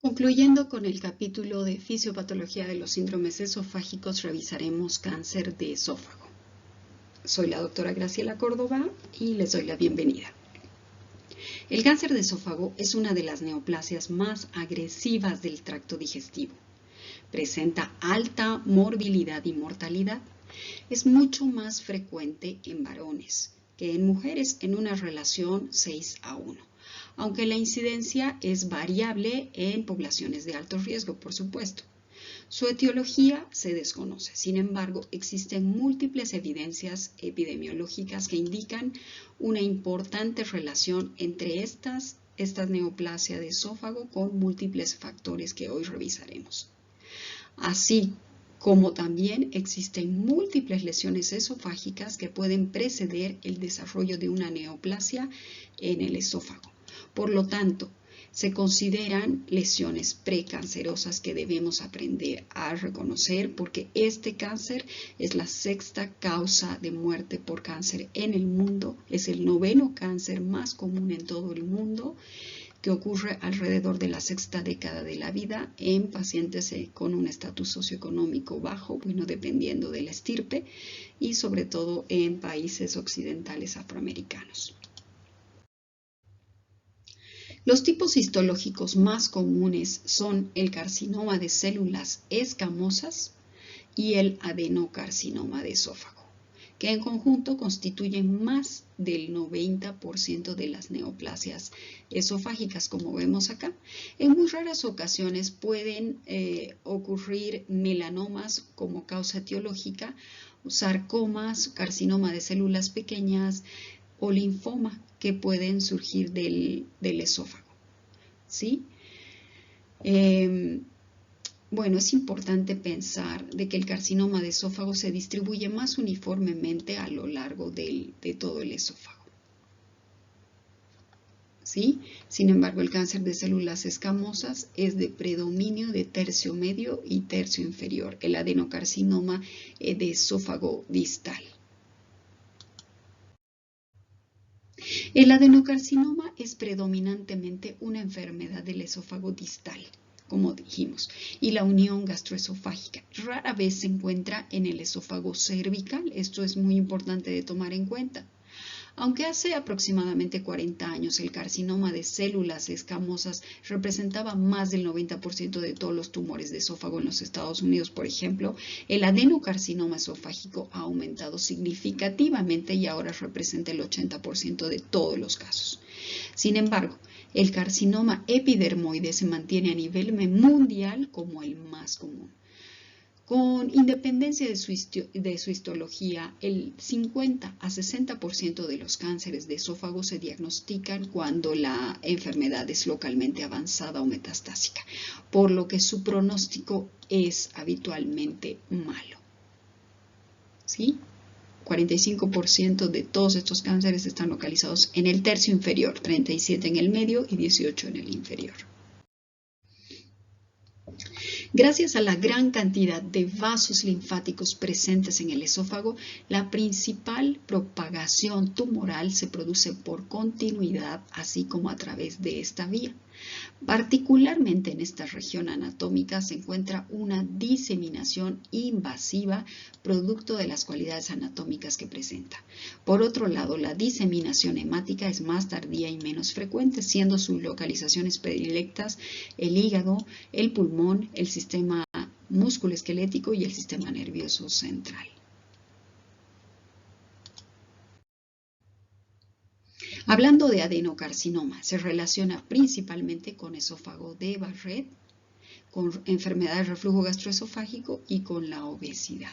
Concluyendo con el capítulo de fisiopatología de los síndromes esofágicos, revisaremos cáncer de esófago. Soy la doctora Graciela Córdoba y les doy la bienvenida. El cáncer de esófago es una de las neoplasias más agresivas del tracto digestivo. Presenta alta morbilidad y mortalidad. Es mucho más frecuente en varones que en mujeres en una relación 6:1. Aunque la incidencia es variable en poblaciones de alto riesgo, por supuesto. Su etiología se desconoce, sin embargo, existen múltiples evidencias epidemiológicas que indican una importante relación entre estas neoplasia de esófago con múltiples factores que hoy revisaremos. Así como también existen múltiples lesiones esofágicas que pueden preceder el desarrollo de una neoplasia en el esófago. Por lo tanto, se consideran lesiones precancerosas que debemos aprender a reconocer porque este cáncer es la 6ª causa de muerte por cáncer en el mundo, es el 9º cáncer más común en todo el mundo, que ocurre alrededor de la 6ª década de la vida en pacientes con un estatus socioeconómico bajo, dependiendo de la estirpe, y sobre todo en países occidentales afroamericanos. Los tipos histológicos más comunes son el carcinoma de células escamosas y el adenocarcinoma de esófago, que en conjunto constituyen más del 90% de las neoplasias esofágicas, como vemos acá. En muy raras ocasiones pueden ocurrir melanomas como causa etiológica, sarcomas, carcinoma de células pequeñas o linfoma que pueden surgir del esófago, ¿sí? Bueno, es importante pensar de que el carcinoma de esófago se distribuye más uniformemente a lo largo de todo el esófago, ¿sí? Sin embargo, el cáncer de células escamosas es de predominio de tercio medio y tercio inferior, el adenocarcinoma de esófago distal. El adenocarcinoma es predominantemente una enfermedad del esófago distal, como dijimos, y la unión gastroesofágica. Rara vez se encuentra en el esófago cervical. Esto es muy importante de tomar en cuenta. Aunque hace aproximadamente 40 años el carcinoma de células escamosas representaba más del 90% de todos los tumores de esófago en los Estados Unidos, por ejemplo, el adenocarcinoma esofágico ha aumentado significativamente y ahora representa el 80% de todos los casos. Sin embargo, el carcinoma epidermoide se mantiene a nivel mundial como el más común. Con independencia de su histología, el 50 a 60% de los cánceres de esófago se diagnostican cuando la enfermedad es localmente avanzada o metastásica, por lo que su pronóstico es habitualmente malo, ¿sí? 45% de todos estos cánceres están localizados en el tercio inferior, 37% en el medio y 18% en el inferior. Gracias a la gran cantidad de vasos linfáticos presentes en el esófago, la principal propagación tumoral se produce por continuidad, así como a través de esta vía. Particularmente en esta región anatómica se encuentra una diseminación invasiva producto de las cualidades anatómicas que presenta. Por otro lado, la diseminación hemática es más tardía y menos frecuente, siendo sus localizaciones predilectas el hígado, el pulmón, el sistema musculoesquelético y el sistema nervioso central. Hablando de adenocarcinoma, se relaciona principalmente con esófago de Barrett, con enfermedad de reflujo gastroesofágico y con la obesidad.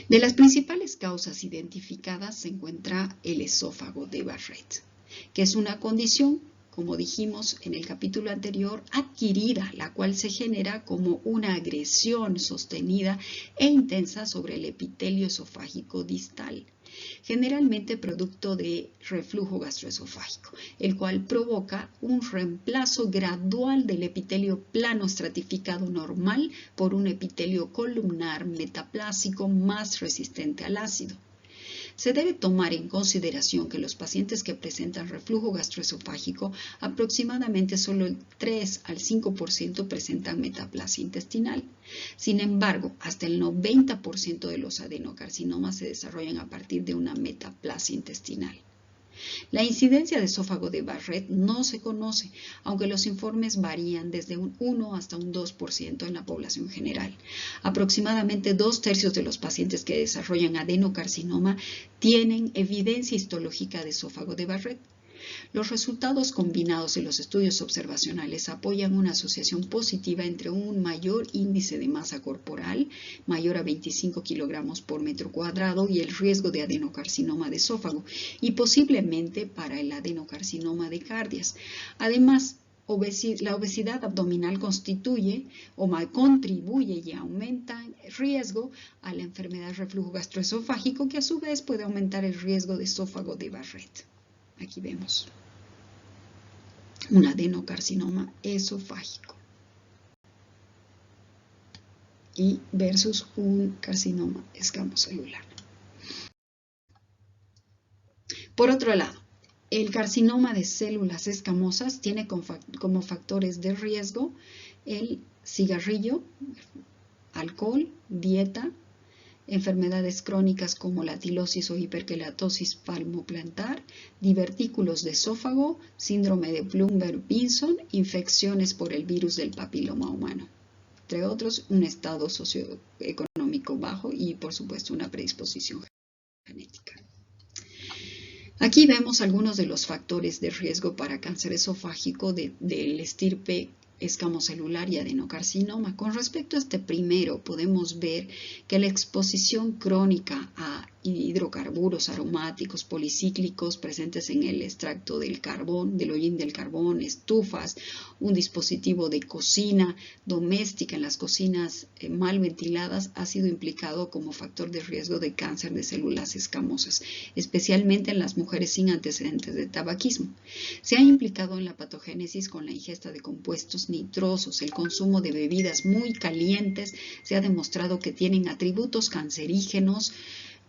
De las principales causas identificadas se encuentra el esófago de Barrett, que es una condición, como dijimos en el capítulo anterior, adquirida, la cual se genera como una agresión sostenida e intensa sobre el epitelio esofágico distal, generalmente producto de reflujo gastroesofágico, el cual provoca un reemplazo gradual del epitelio plano estratificado normal por un epitelio columnar metaplásico más resistente al ácido. Se debe tomar en consideración que los pacientes que presentan reflujo gastroesofágico, aproximadamente solo el 3 al 5% presentan metaplasia intestinal. Sin embargo, hasta el 90% de los adenocarcinomas se desarrollan a partir de una metaplasia intestinal. La incidencia de esófago de Barrett no se conoce, aunque los informes varían desde un 1 hasta un 2% en la población general. Aproximadamente 2/3 de los pacientes que desarrollan adenocarcinoma tienen evidencia histológica de esófago de Barrett. Los resultados combinados de los estudios observacionales apoyan una asociación positiva entre un mayor índice de masa corporal, mayor a 25 kilogramos por metro cuadrado, y el riesgo de adenocarcinoma de esófago, y posiblemente para el adenocarcinoma de cardias. Además, la obesidad abdominal contribuye y aumenta el riesgo a la enfermedad de reflujo gastroesofágico, que a su vez puede aumentar el riesgo de esófago de Barrett. Aquí vemos un adenocarcinoma esofágico y versus un carcinoma escamocelular. Por otro lado, el carcinoma de células escamosas tiene como factores de riesgo el cigarrillo, alcohol, dieta, enfermedades crónicas como la tilosis o hiperquelatosis palmoplantar, divertículos de esófago, síndrome de Plummer-Vinson, infecciones por el virus del papiloma humano, entre otros, un estado socioeconómico bajo y, por supuesto, una predisposición genética. Aquí vemos algunos de los factores de riesgo para cáncer esofágico del estirpe escamocelular y adenocarcinoma. Con respecto a este primero, podemos ver que la exposición crónica a hidrocarburos aromáticos policíclicos presentes en el extracto del carbón, del hollín del carbón, estufas, un dispositivo de cocina doméstica en las cocinas mal ventiladas, ha sido implicado como factor de riesgo de cáncer de células escamosas, especialmente en las mujeres sin antecedentes de tabaquismo. Se ha implicado en la patogénesis con la ingesta de compuestos nitrosos. El consumo de bebidas muy calientes se ha demostrado que tienen atributos cancerígenos,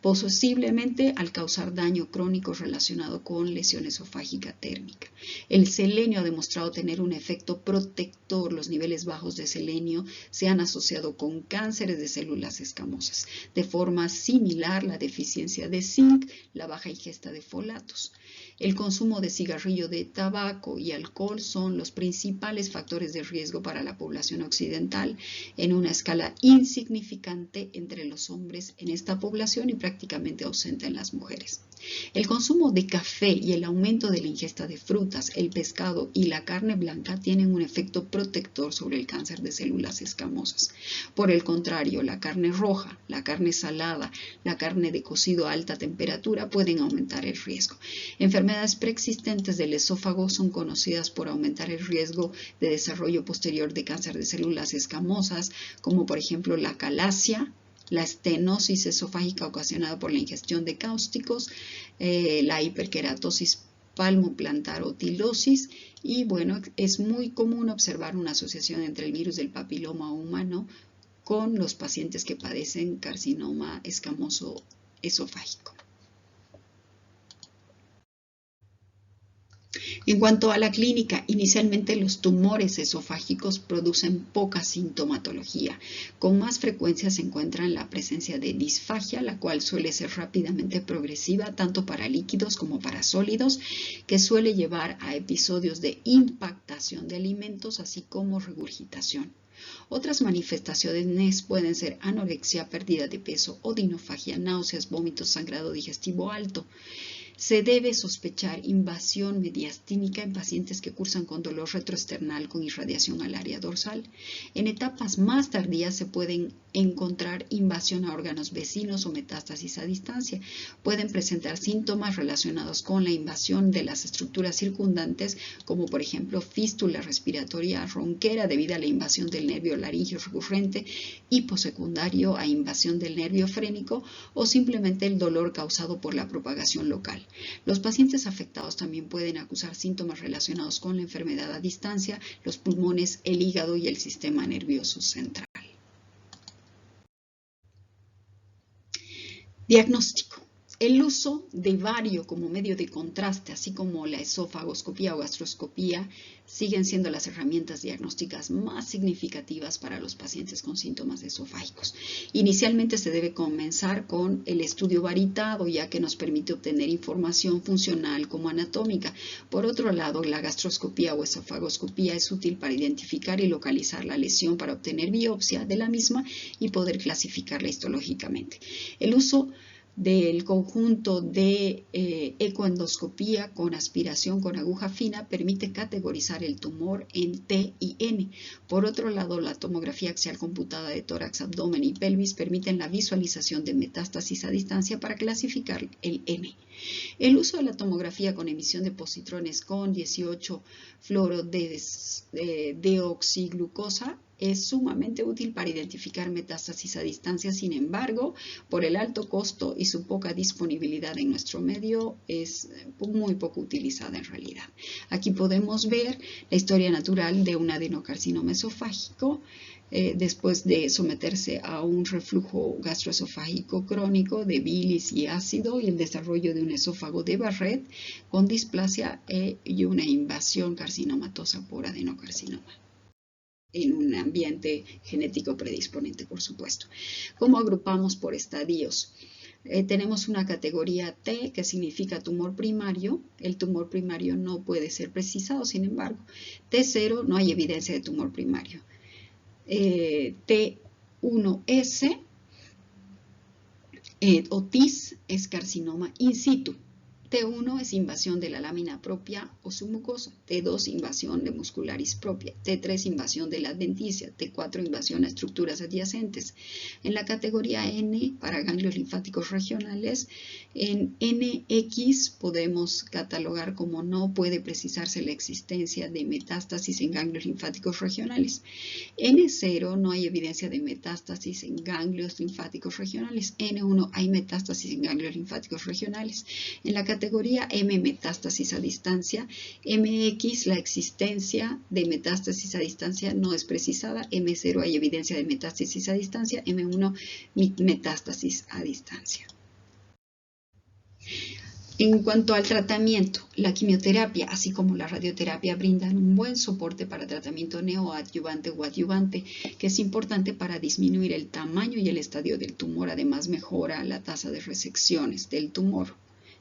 posiblemente al causar daño crónico relacionado con lesión esofágica térmica. El selenio ha demostrado tener un efecto protector. Los niveles bajos de selenio se han asociado con cánceres de células escamosas. De forma similar, la deficiencia de zinc, la baja ingesta de folatos. El consumo de cigarrillo de tabaco y alcohol son los principales factores de riesgo para la población occidental, en una escala insignificante entre los hombres en esta población y prácticamente ausente en las mujeres. El consumo de café y el aumento de la ingesta de frutas, el pescado y la carne blanca tienen un efecto protector sobre el cáncer de células escamosas. Por el contrario, la carne roja, la carne salada, la carne de cocido a alta temperatura pueden aumentar el riesgo. Enfermedades preexistentes del esófago son conocidas por aumentar el riesgo de desarrollo posterior de cáncer de células escamosas, como por ejemplo la calasia, la estenosis esofágica ocasionada por la ingestión de cáusticos, la hiperqueratosis palmoplantar o tilosis, y bueno, es muy común observar una asociación entre el virus del papiloma humano con los pacientes que padecen carcinoma escamoso esofágico. En cuanto a la clínica, inicialmente los tumores esofágicos producen poca sintomatología. Con más frecuencia se encuentra la presencia de disfagia, la cual suele ser rápidamente progresiva, tanto para líquidos como para sólidos, que suele llevar a episodios de impactación de alimentos, así como regurgitación. Otras manifestaciones pueden ser anorexia, pérdida de peso, odinofagia, náuseas, vómitos, sangrado digestivo alto. Se debe sospechar invasión mediastínica en pacientes que cursan con dolor retroesternal con irradiación al área dorsal. En etapas más tardías se pueden encontrar invasión a órganos vecinos o metástasis a distancia. Pueden presentar síntomas relacionados con la invasión de las estructuras circundantes, como por ejemplo fístula respiratoria ronquera debido a la invasión del nervio laríngeo recurrente, hiposecundario a invasión del nervio frénico, o simplemente el dolor causado por la propagación local. Los pacientes afectados también pueden acusar síntomas relacionados con la enfermedad a distancia, los pulmones, el hígado y el sistema nervioso central. Diagnóstico. El uso de bario como medio de contraste, así como la esofagoscopía o gastroscopía, siguen siendo las herramientas diagnósticas más significativas para los pacientes con síntomas esofágicos. Inicialmente se debe comenzar con el estudio varitado, ya que nos permite obtener información funcional como anatómica. Por otro lado, la gastroscopía o esofagoscopía es útil para identificar y localizar la lesión para obtener biopsia de la misma y poder clasificarla histológicamente. El uso del conjunto de ecoendoscopía con aspiración con aguja fina permite categorizar el tumor en T y N. Por otro lado, la tomografía axial computada de tórax, abdomen y pelvis permiten la visualización de metástasis a distancia para clasificar el N. El uso de la tomografía con emisión de positrones con 18-fluorodeoxiglucosa es sumamente útil para identificar metástasis a distancia. Sin embargo, por el alto costo y su poca disponibilidad en nuestro medio, es muy poco utilizada en realidad. Aquí podemos ver la historia natural de un adenocarcinoma esofágico después de someterse a un reflujo gastroesofágico crónico de bilis y ácido y el desarrollo de un esófago de Barrett con displasia y una invasión carcinomatosa por adenocarcinoma en un ambiente genético predisponente, por supuesto. ¿Cómo agrupamos por estadios? Tenemos una categoría T, que significa tumor primario. El tumor primario no puede ser precisado, sin embargo. T0, no hay evidencia de tumor primario. T1S o TIS es carcinoma in situ. T1 es invasión de la lámina propia o su mucosa, T2 invasión de muscularis propia, T3 invasión de la adventicia, T4 invasión a estructuras adyacentes. En la categoría N, para ganglios linfáticos regionales, en NX podemos catalogar como no puede precisarse la existencia de metástasis en ganglios linfáticos regionales. N0 no hay evidencia de metástasis en ganglios linfáticos regionales. N1 hay metástasis en ganglios linfáticos regionales. En la categoría M, metástasis a distancia, MX, la existencia de metástasis a distancia no es precisada, M0 hay evidencia de metástasis a distancia, M1 metástasis a distancia. En cuanto al tratamiento, la quimioterapia, así como la radioterapia, brindan un buen soporte para tratamiento neoadyuvante o adyuvante, que es importante para disminuir el tamaño y el estadio del tumor. Además, mejora la tasa de resecciones del tumor.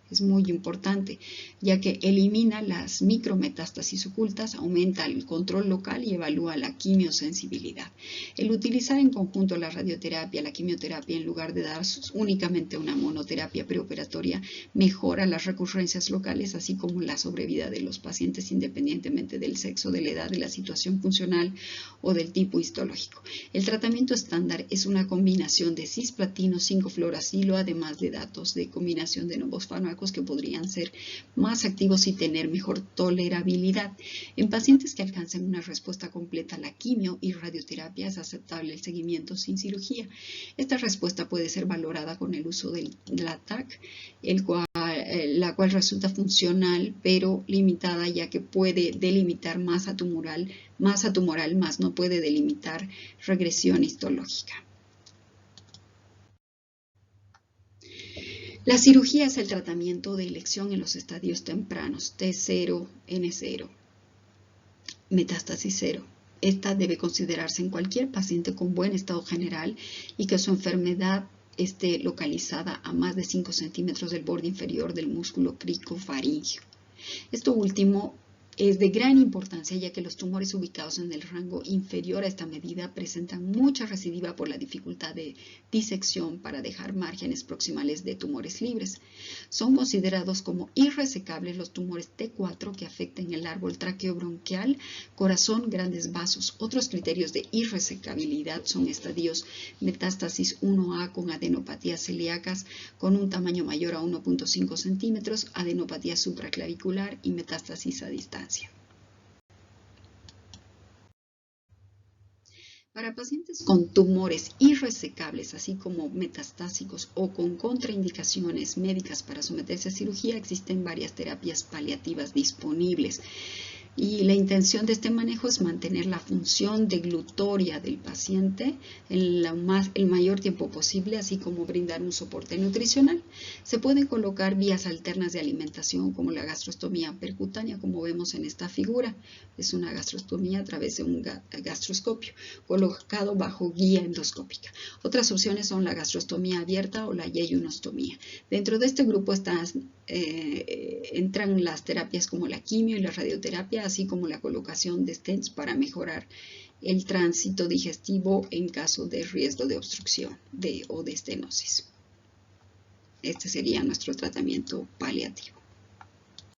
Es muy importante, ya que elimina las micrometástasis ocultas, aumenta el control local y evalúa la quimiosensibilidad. El utilizar en conjunto la radioterapia, la quimioterapia, en lugar de dar únicamente una monoterapia preoperatoria, mejora las recurrencias locales, así como la sobrevida de los pacientes independientemente del sexo, de la edad, de la situación funcional o del tipo histológico. El tratamiento estándar es una combinación de cisplatino, 5-fluoracilo, además de datos de combinación de nuevos fármacos que podrían ser más activos y tener mejor tolerabilidad. En pacientes que alcancen una respuesta completa a la quimio y radioterapia es aceptable el seguimiento sin cirugía. Esta respuesta puede ser valorada con el uso de la TAC, la cual resulta funcional pero limitada, ya que puede delimitar masa tumoral, más no puede delimitar regresión histológica. La cirugía es el tratamiento de elección en los estadios tempranos, T0, N0, metástasis 0. Esta debe considerarse en cualquier paciente con buen estado general y que su enfermedad esté localizada a más de 5 centímetros del borde inferior del músculo cricofaríngeo. Esto último es de gran importancia, ya que los tumores ubicados en el rango inferior a esta medida presentan mucha recidiva por la dificultad de disección para dejar márgenes proximales de tumores libres. Son considerados como irresecables los tumores T4 que afecten el árbol traqueobronquial, corazón, grandes vasos. Otros criterios de irresecabilidad son estadios metástasis 1A con adenopatías celíacas con un tamaño mayor a 1.5 centímetros, adenopatía supraclavicular y metástasis a distancia. Para pacientes con tumores irresecables, así como metastásicos o con contraindicaciones médicas para someterse a cirugía, existen varias terapias paliativas disponibles. Y la intención de este manejo es mantener la función deglutoria del paciente el mayor tiempo posible, así como brindar un soporte nutricional. Se pueden colocar vías alternas de alimentación como la gastrostomía percutánea, como vemos en esta figura. Es una gastrostomía a través de un gastroscopio, colocado bajo guía endoscópica. Otras opciones son la gastrostomía abierta o la yeyunostomía. Dentro de este grupo entran las terapias como la quimio y la radioterapia, así como la colocación de stents para mejorar el tránsito digestivo en caso de riesgo de obstrucción o de estenosis. Este sería nuestro tratamiento paliativo.